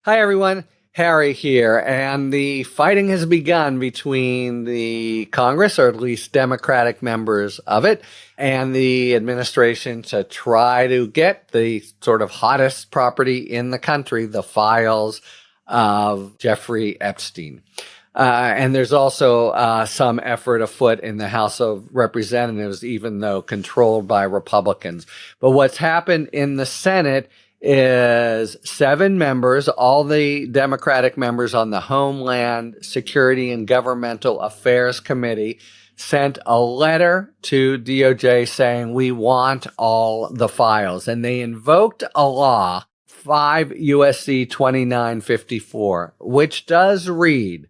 Hi, everyone. Harry here. And the fighting has begun between the Congress, or at least Democratic members of it, and the administration to try to get the sort of hottest property in the country, the files of Jeffrey Epstein. And there's also some effort afoot in the House of Representatives, even though controlled by Republicans. But what's happened in the Senate is 7 members, all the Democratic members on the Homeland, Security, and Governmental Affairs Committee, sent a letter to DOJ saying, we want all the files. And they invoked a law, 5 USC 2954, which does read,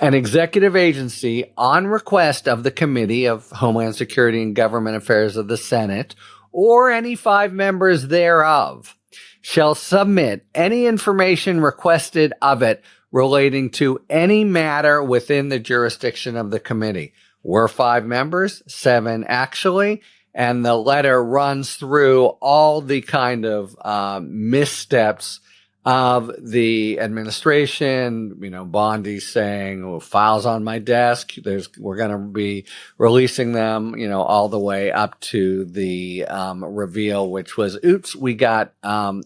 an executive agency, on request of the Committee of Homeland Security and Government Affairs of the Senate, or any 5 members thereof, shall submit any information requested of it relating to any matter within the jurisdiction of the committee. We're 5 members, 7 actually, and the letter runs through all the kind of missteps of the administration. Bondi saying, oh, files on my desk, we're going to be releasing them, all the way up to the reveal, which was, oops, we got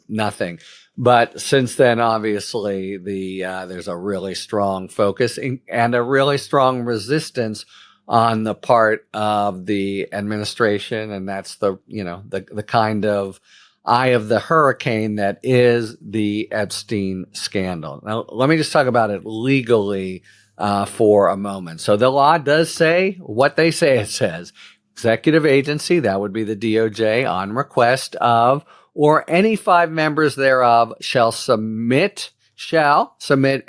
nothing. But since then, obviously, there's a really strong focus and a really strong resistance on the part of the administration, and that's the kind of eye of the hurricane that is the Epstein scandal. Now, let me just talk about it legally for a moment. So the law does say what they say it says. Executive agency, that would be the DOJ, on request of, or any 5 members thereof, shall submit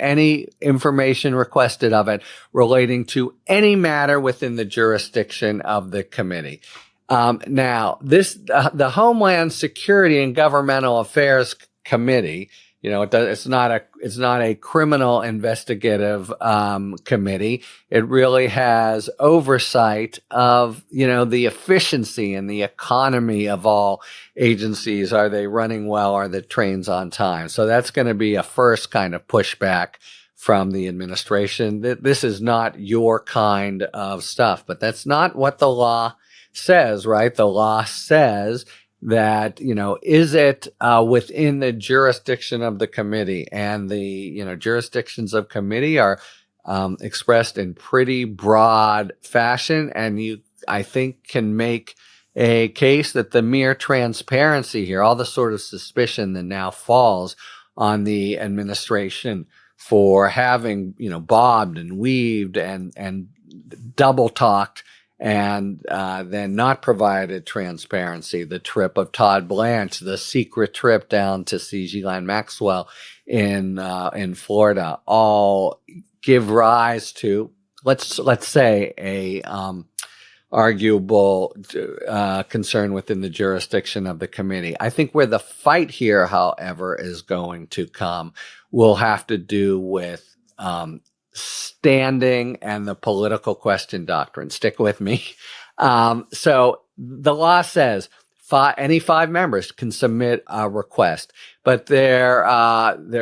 any information requested of it relating to any matter within the jurisdiction of the committee. Now, the Homeland Security and Governmental Affairs Committee, it's not a criminal investigative committee. It really has oversight of the efficiency and the economy of all agencies. Are they running well? Are the trains on time? So that's going to be a first kind of pushback from the administration. This is not your kind of stuff, but that's not what the law says, right? The law says that, is it within the jurisdiction of the committee? And the, jurisdictions of committee are expressed in pretty broad fashion. And I think, can make a case that the mere transparency here, all the sort of suspicion that now falls on the administration for having, bobbed and weaved and double talked, and then not provided transparency. The trip of Todd Blanche, the secret trip down to see Ghislaine Maxwell in Florida, all give rise to, let's say, a arguable concern within the jurisdiction of the committee. I think where the fight here, however, is going to come will have to do with standing and the political question doctrine. Stick with me. So the law says any 5 members can submit a request, but there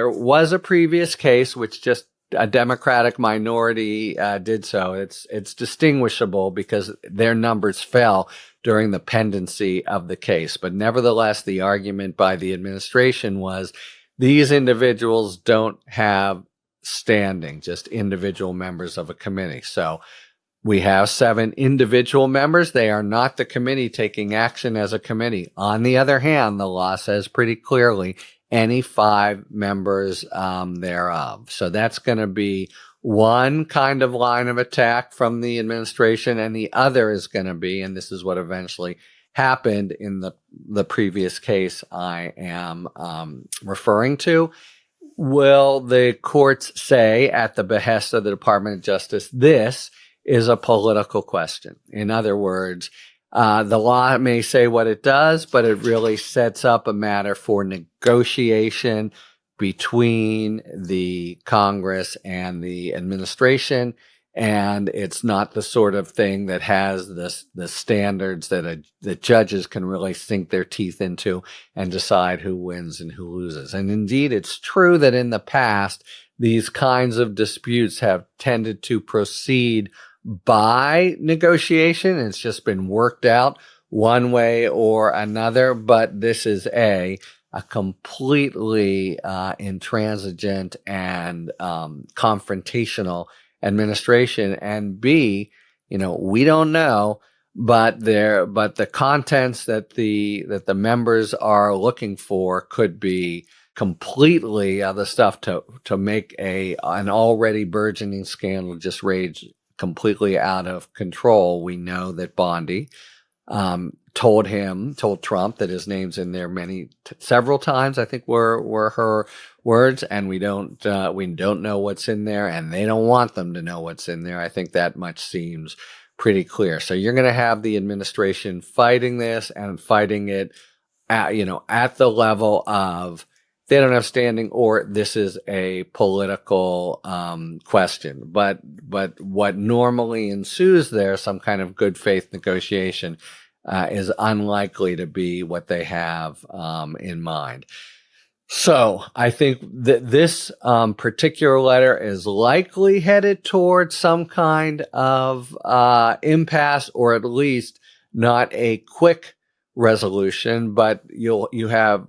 was a previous case which just a Democratic minority did so. It's distinguishable because their numbers fell during the pendency of the case. But nevertheless, the argument by the administration was these individuals don't have standing, just individual members of a committee. So we have 7 individual members. They are not the committee taking action as a committee. On the other hand, the law says pretty clearly any 5 members thereof. So that's going to be one kind of line of attack from the administration, and the other is going to be, and this is what eventually happened in the previous case I am referring to, will the courts say, at the behest of the Department of Justice, this is a political question? In other words, the law may say what it does, but it really sets up a matter for negotiation between the Congress and the administration. And it's not the sort of thing that has the standards that judges can really sink their teeth into and decide who wins and who loses. And indeed, it's true that in the past, these kinds of disputes have tended to proceed by negotiation. It's just been worked out one way or another. But this is a completely intransigent and confrontational administration, and B, we don't know, but the contents that the members are looking for could be completely the stuff to make an already burgeoning scandal just rage completely out of control. We know that Bondi told Trump that his name's in there several times, I think were her words, and we don't know what's in there, and they don't want them to know what's in there. I think that much seems pretty clear. So you're going to have the administration fighting this and fighting it at the level of they don't have standing, or this is a political question. But what normally ensues there, some kind of good faith negotiation, is unlikely to be what they have in mind. So I think that this particular letter is likely headed towards some kind of impasse, or at least not a quick resolution. But you have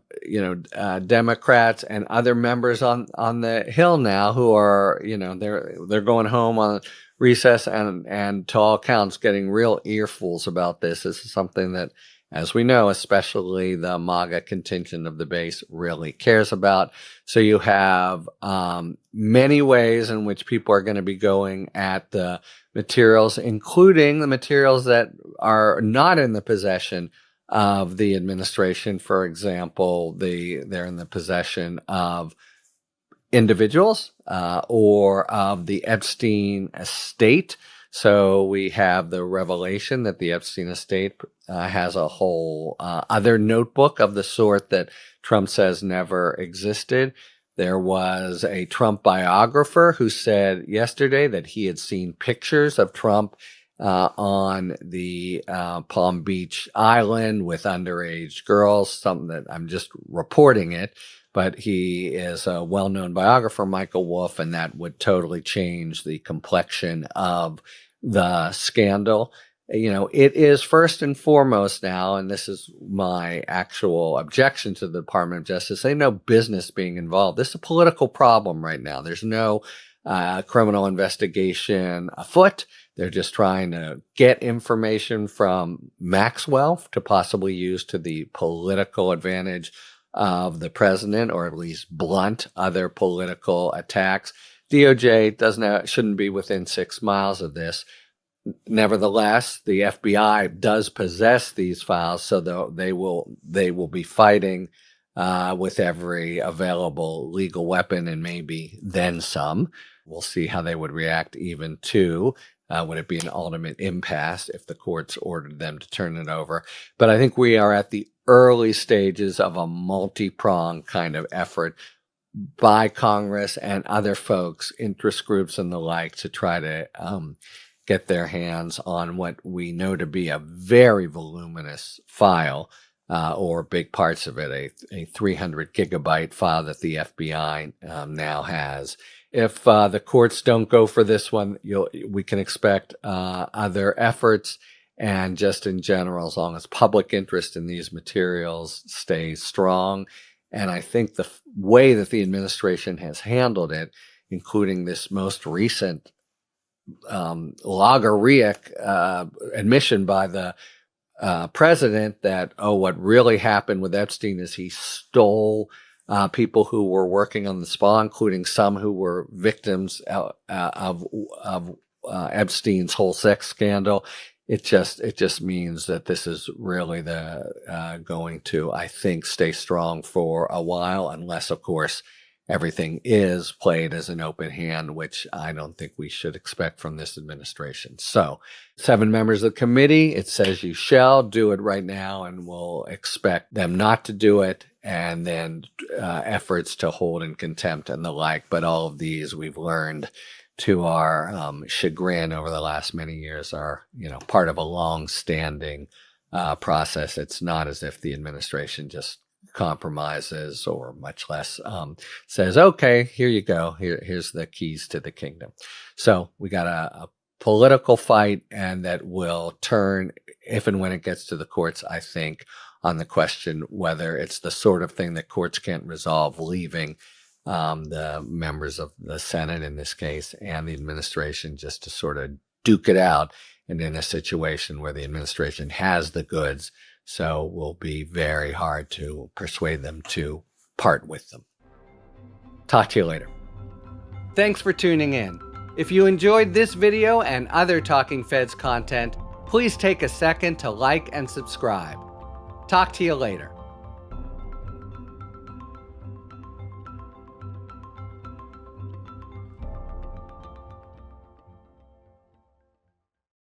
Democrats and other members on the Hill now who are they're going home on recess and to all accounts getting real earfuls about this. This is something that, as we know, especially the MAGA contingent of the base really cares about. So you have many ways in which people are going to be going at the materials, including the materials that are not in the possession of the administration. For example, they're in the possession of individuals or of the Epstein estate. So we have the revelation that the Epstein estate has a whole other notebook of the sort that Trump says never existed. There was a Trump biographer who said yesterday that he had seen pictures of Trump on the Palm Beach Island with underage girls, something that I'm just reporting it. But he is a well-known biographer, Michael Wolff, and that would totally change the complexion of the scandal. It is first and foremost now, and this is my actual objection to the Department of Justice, they have no business being involved. This is a political problem right now. There's no criminal investigation afoot. They're just trying to get information from Maxwell to possibly use to the political advantage of the president, or at least blunt other political attacks. DOJ shouldn't be within 6 miles of this. Nevertheless, the FBI does possess these files, so they will be fighting with every available legal weapon, and maybe then some. We'll see how they would react even to. Would it be an ultimate impasse if the courts ordered them to turn it over? But I think we are at the early stages of a multi-pronged kind of effort by Congress and other folks, interest groups and the like, to try to get their hands on what we know to be a very voluminous file, or big parts of it, a 300 gigabyte file that the FBI now has. If the courts don't go for this one, we can expect other efforts. And just in general, as long as public interest in these materials stays strong, and I think the way that the administration has handled it, including this most recent logorrheic admission by the president that, what really happened with Epstein is he stole people who were working on the spa, including some who were victims of Epstein's whole sex scandal. It just means that this is really going to, I think, stay strong for a while, unless, of course, everything is played as an open hand, which I don't think we should expect from this administration. So 7 members of the committee, it says you shall do it right now, and we'll expect them not to do it, and then efforts to hold in contempt and the like. But all of these we've learned to our chagrin over the last many years, are, part of a long-standing process. It's not as if the administration just compromises, or much less says, okay, here you go. Here's the keys to the kingdom. So we got a political fight, and that will turn, if and when it gets to the courts, I think, on the question whether it's the sort of thing that courts can't resolve, leaving the members of the Senate in this case and the administration just to sort of duke it out, and in a situation where the administration has the goods, so it will be very hard to persuade them to part with them. Talk to you later. Thanks for tuning in. If you enjoyed this video and other Talking Feds content, please take a second to like and subscribe. Talk to you later.